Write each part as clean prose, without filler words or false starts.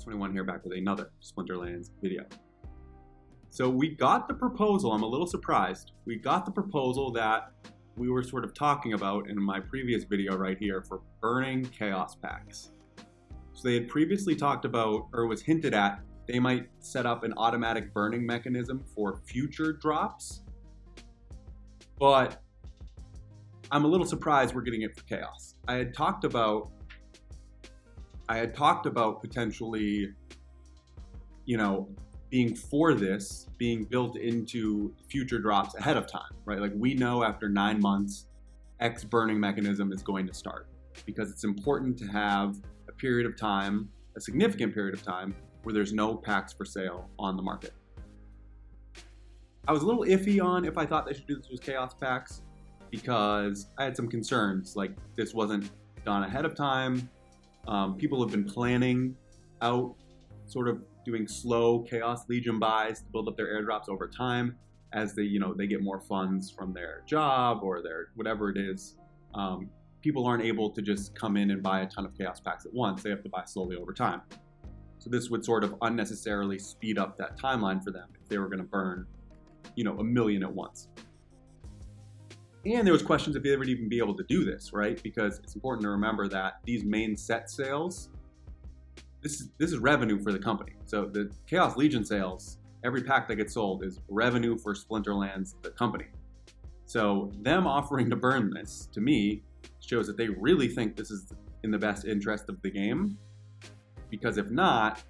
Fox21 here, back with another Splinterlands video. So we got the proposal, I'm a little surprised, we got the proposal that we were sort of talking about in my previous video right here for burning chaos packs. So they had previously talked about, or was hinted at, they might set up an automatic burning mechanism for future drops, but I'm a little surprised we're getting it for chaos. I had talked about potentially, being for this, being built into future drops ahead of time, right? Like we know after 9 months, X burning mechanism is going to start because it's important to have a period of time, a significant period of time, where there's no packs for sale on the market. I was a little iffy on if I thought they should do this with chaos packs because I had some concerns, like this wasn't done ahead of time. People have been planning out, sort of doing slow Chaos Legion buys to build up their airdrops over time as they get more funds from their job or their whatever it is. People aren't able to just come in and buy a ton of Chaos packs at once. They have to buy slowly over time. So this would sort of unnecessarily speed up that timeline for them if they were going to burn, 1 million at once. And there was questions if they would even be able to do this, right? Because it's important to remember that these main set sales, this is revenue for the company. So the Chaos Legion sales, every pack that gets sold is revenue for Splinterlands, the company. So them offering to burn this, to me, shows that they really think this is in the best interest of the game. Because if not,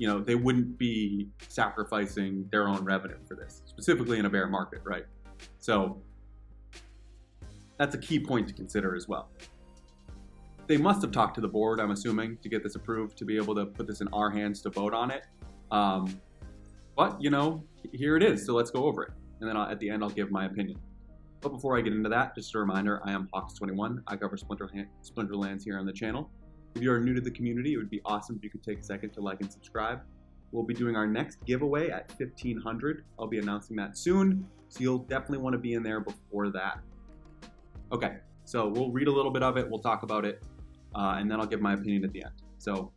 they wouldn't be sacrificing their own revenue for this, specifically in a bear market, right? So that's a key point to consider as well. They must have talked to the board, I'm assuming, to get this approved, to be able to put this in our hands to vote on it. But, here it is, so let's go over it. And then at the end, I'll give my opinion. But before I get into that, just a reminder, I am Hawks21. I cover Splinterlands here on the channel. If you are new to the community, it would be awesome if you could take a second to like and subscribe. We'll be doing our next giveaway at 1,500. I'll be announcing that soon, so you'll definitely want to be in there before that. Okay, so we'll read a little bit of it, we'll talk about it, and then I'll give my opinion at the end. So,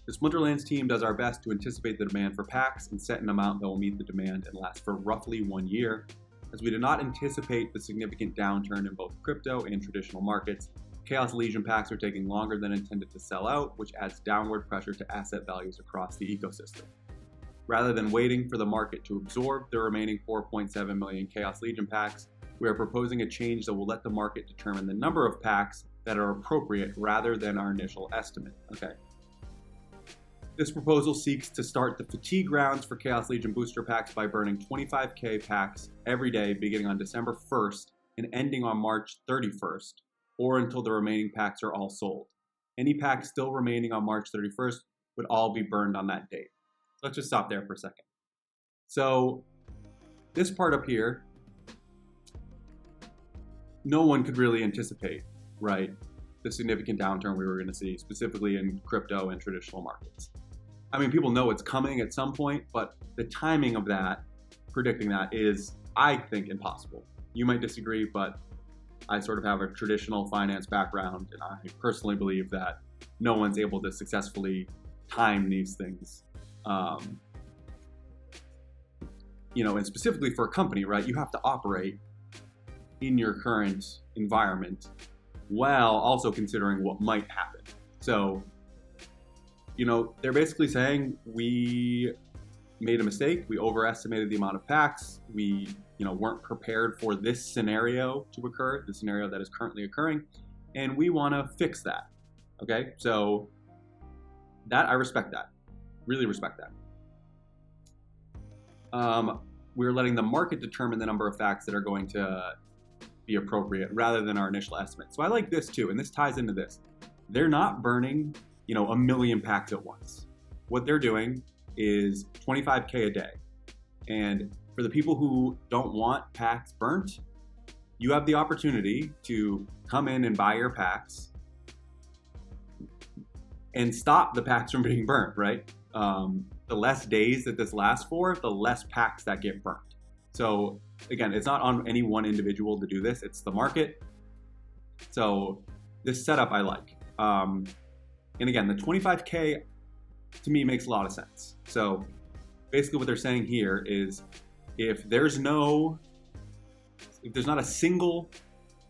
the Splinterlands team does our best to anticipate the demand for packs and set an amount that will meet the demand and last for roughly 1 year. As we do not anticipate the significant downturn in both crypto and traditional markets, Chaos Legion packs are taking longer than intended to sell out, which adds downward pressure to asset values across the ecosystem. Rather than waiting for the market to absorb the remaining 4.7 million Chaos Legion packs, we are proposing a change that will let the market determine the number of packs that are appropriate rather than our initial estimate. Okay. This proposal seeks to start the fatigue rounds for Chaos Legion booster packs by burning 25k packs every day beginning on December 1st and ending on March 31st, or until the remaining packs are all sold. Any packs still remaining on March 31st would all be burned on that date. Let's just stop there for a second. So this part up here, no one could really anticipate, right, the significant downturn we were going to see, specifically in crypto and traditional markets. I mean, people know it's coming at some point, but the timing of that, predicting that is, I think, impossible. You might disagree, but I sort of have a traditional finance background, and I personally believe that no one's able to successfully time these things. And specifically for a company, right, you have to operate in your current environment while also considering what might happen. So, they're basically saying we made a mistake, we overestimated the amount of packs, we weren't prepared for this scenario to occur, the scenario that is currently occurring, and we want to fix that. Okay, so that I respect that, really respect that. We're letting the market determine the number of packs that are going to be appropriate rather than our initial estimate. So I like this too, and this ties into this. They're not burning, 1 million packs at once. What they're doing is 25k a day. And for the people who don't want packs burnt, you have the opportunity to come in and buy your packs and stop the packs from being burnt, right? The less days that this lasts for, the less packs that get burnt. So again, it's not on any one individual to do this, it's the market. So this setup I like. And again, the 25K to me makes a lot of sense. So basically what they're saying here is if there's not a single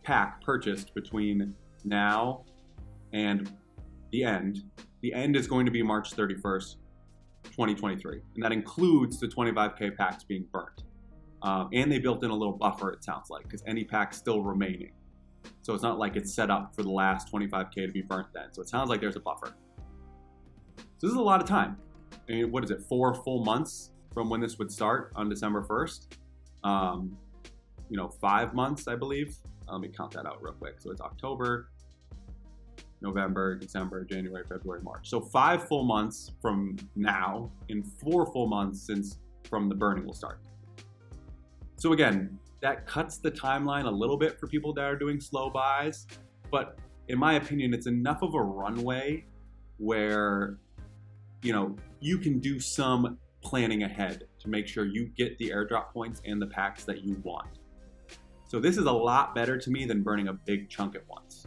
pack purchased between now and the end is going to be March 31st, 2023. And that includes the 25K packs being burnt. And they built in a little buffer, it sounds like, because any pack's still remaining. So it's not like it's set up for the last 25K to be burnt then. So it sounds like there's a buffer. So this is a lot of time. I mean, what is it, 4 full months from when this would start on December 1st? 5 months, I believe. Let me count that out real quick. So it's October, November, December, January, February, March. So 5 full months from now and 4 full months from the burning will start. So again, that cuts the timeline a little bit for people that are doing slow buys, but in my opinion, it's enough of a runway where, you can do some planning ahead to make sure you get the airdrop points and the packs that you want. So this is a lot better to me than burning a big chunk at once.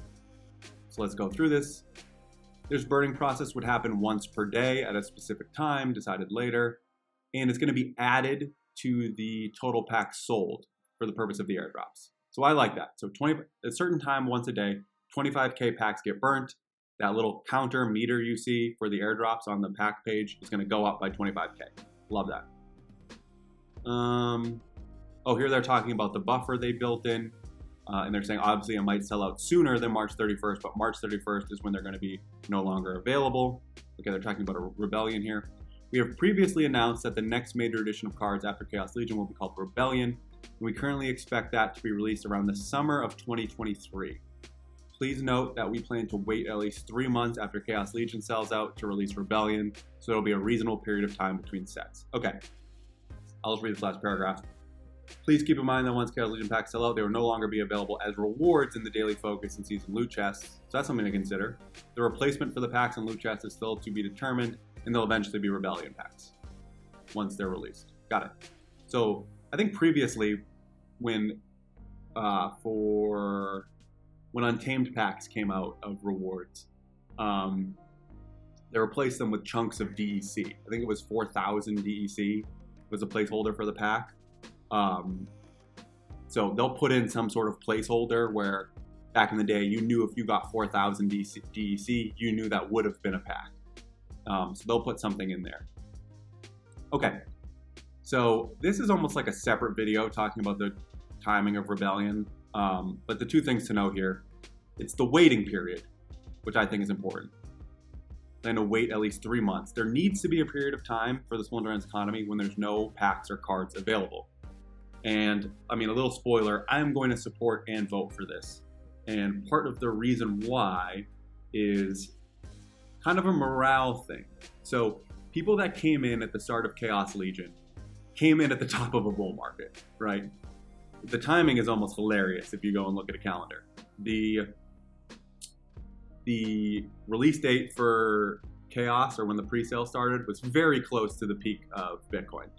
So let's go through this. This burning process would happen once per day at a specific time, decided later, and it's going to be added to the total packs sold for the purpose of the airdrops. So I like that. So a certain time once a day, 25K packs get burnt. That little counter meter you see for the airdrops on the pack page is going to go up by 25K. Love that. Here they're talking about the buffer they built in. And they're saying obviously it might sell out sooner than March 31st, but March 31st is when they're going to be no longer available. Okay, they're talking about a Rebellion here. We have previously announced that the next major edition of cards after Chaos Legion will be called Rebellion. And we currently expect that to be released around the summer of 2023. Please note that we plan to wait at least 3 months after Chaos Legion sells out to release Rebellion, so it'll be a reasonable period of time between sets. Okay, I'll just read this last paragraph. Please keep in mind that once Chaos Legion packs sell out, they will no longer be available as rewards in the daily focus and season loot chests, so that's something to consider. The replacement for the packs and loot chests is still to be determined, and they'll eventually be Rebellion packs once they're released. Got it. So I think previously when Untamed packs came out of rewards, they replaced them with chunks of DEC. I think it was 4,000 DEC was a placeholder for the pack. So they'll put in some sort of placeholder where back in the day, you knew if you got 4,000 DEC, you knew that would have been a pack. So they'll put something in there. Okay, so this is almost like a separate video talking about the timing of Rebellion. But the 2 things to note here, it's the waiting period, which I think is important. Then to wait at least 3 months. There needs to be a period of time for the Splinterlands economy when there's no packs or cards available. And I mean, a little spoiler, I'm going to support and vote for this. And part of the reason why is kind of a morale thing. So people that came in at the start of Chaos Legion came in at the top of a bull market, right? The timing is almost hilarious if you go and look at a calendar. The release date for Chaos, or when the pre-sale started, was very close to the peak of Bitcoin,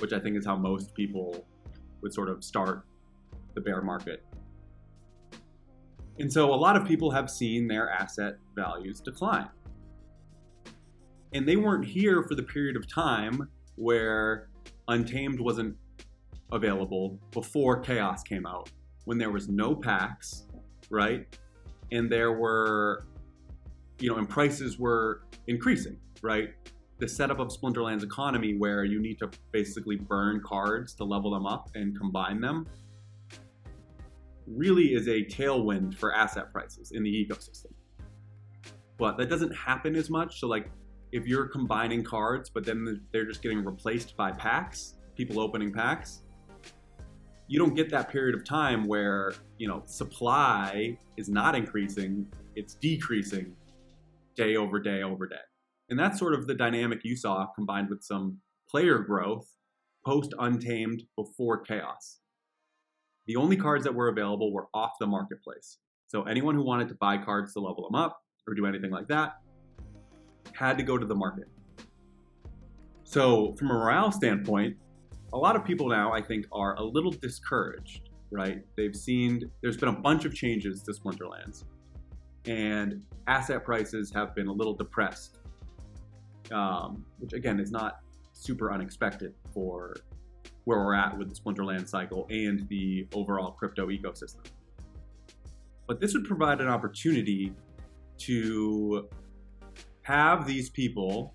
which I think is how most people would sort of start the bear market. And so a lot of people have seen their asset values decline. And they weren't here for the period of time where Untamed wasn't available before Chaos came out, when there was no packs, right? And there were, and prices were increasing, right? The setup of Splinterlands economy where you need to basically burn cards to level them up and combine them really is a tailwind for asset prices in the ecosystem. But that doesn't happen as much. So like if you're combining cards, but then they're just getting replaced by packs, people opening packs, you don't get that period of time where, supply is not increasing, it's decreasing day over day over day. And that's sort of the dynamic you saw combined with some player growth post Untamed before Chaos. The only cards that were available were off the marketplace. So anyone who wanted to buy cards to level them up or do anything like that had to go to the market. So from a morale standpoint, a lot of people now, I think, are a little discouraged, right? There's been a bunch of changes to Splinterlands. and asset prices have been a little depressed, which again is not super unexpected for where we're at with the Splinterlands cycle and the overall crypto ecosystem. But this would provide an opportunity to have these people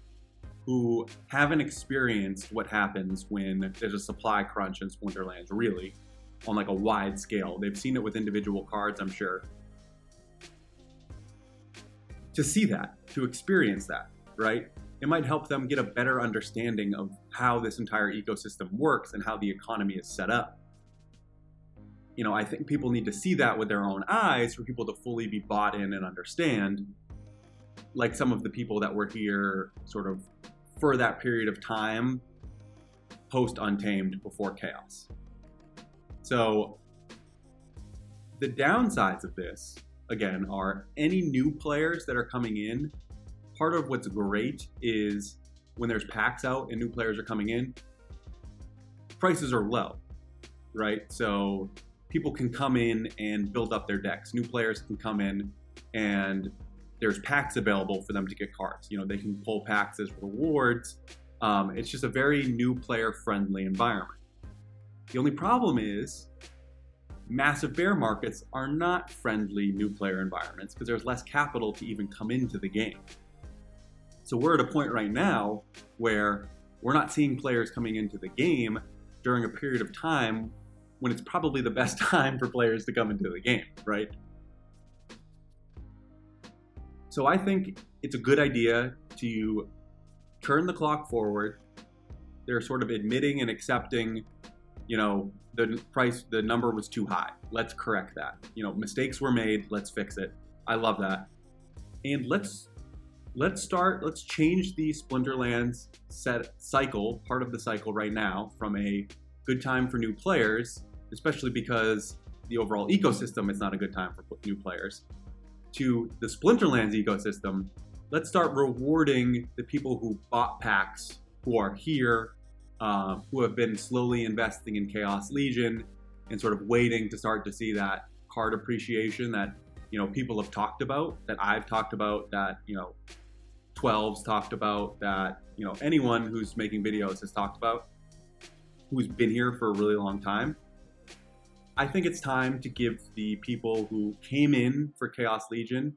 who haven't experienced what happens when there's a supply crunch in Splinterlands, really, on like a wide scale. They've seen it with individual cards, I'm sure. To see that, to experience that, right? It might help them get a better understanding of how this entire ecosystem works and how the economy is set up. You know, I think people need to see that with their own eyes for people to fully be bought in and understand, like some of the people that were here sort of for that period of time post Untamed, before Chaos. So the downsides of this, again, are any new players that are coming in. Part of what's great is when there's packs out and new players are coming in, prices are low, right? So people can come in and build up their decks. New players can come in and there's packs available for them to get cards. You know, they can pull packs as rewards. It's just a very new player friendly environment. The only problem is massive bear markets are not friendly new player environments because there's less capital to even come into the game. So we're at a point right now where we're not seeing players coming into the game during a period of time when it's probably the best time for players to come into the game, right? So I think it's a good idea to turn the clock forward. They're sort of admitting and accepting, you know, the number was too high. Let's correct that. You know, mistakes were made. Let's fix it. I love that. And let's change the Splinterlands part of the cycle right now from a good time for new players, especially because the overall ecosystem is not a good time for new players, to the Splinterlands ecosystem. Let's start rewarding the people who bought packs, who are here, who have been slowly investing in Chaos Legion and sort of waiting to start to see that card appreciation that, you know, people have talked about, that I've talked about, that, you know, 12's talked about, that, you know, anyone who's making videos has talked about, who's been here for a really long time. I think it's time to give the people who came in for Chaos Legion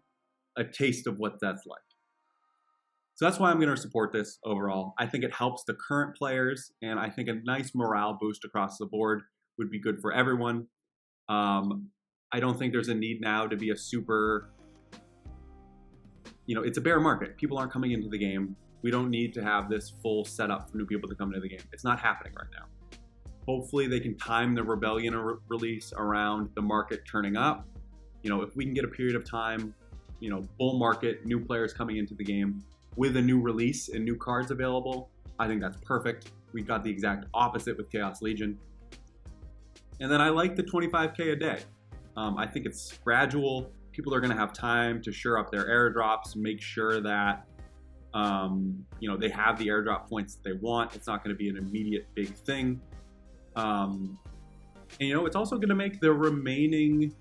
a taste of what that's like. So that's why I'm going to support this overall. I think it helps the current players, and I think a nice morale boost across the board would be good for everyone. I don't think there's a need now to be a super, you know, it's a bear market. People aren't coming into the game. We don't need to have this full setup for new people to come into the game. It's not happening right now. Hopefully they can time the Rebellion release around the market turning up. You know, if we can get a period of time, you know, bull market, new players coming into the game with a new release and new cards available, I think that's perfect. We got the exact opposite with Chaos Legion. And then I like the 25K a day. I think it's gradual. People are going to have time to shore up their airdrops, make sure that you know, they have the airdrop points that they want. It's not going to be an immediate big thing. And you know, it's also going to make the remaining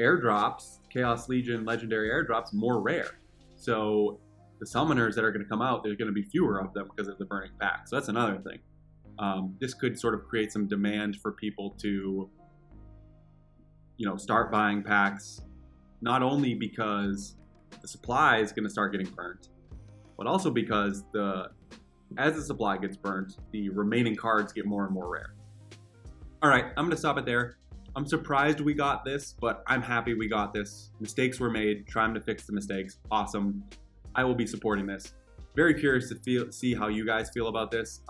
airdrops, Chaos Legion legendary airdrops, more rare. So the summoners that are going to come out, there's going to be fewer of them because of the burning pack. So that's another thing. This could sort of create some demand for people to, you know, start buying packs, not only because the supply is going to start getting burnt, but also because as the supply gets burnt, the remaining cards get more and more rare. All right, I'm going to stop it there. I'm surprised we got this, but I'm happy we got this. Mistakes were made. Trying to fix the mistakes. Awesome. I will be supporting this. Very curious to see how you guys feel about this.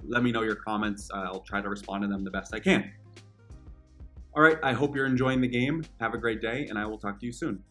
Let me know your comments. I'll try to respond to them the best I can. All right, I hope you're enjoying the game. Have a great day, and I will talk to you soon.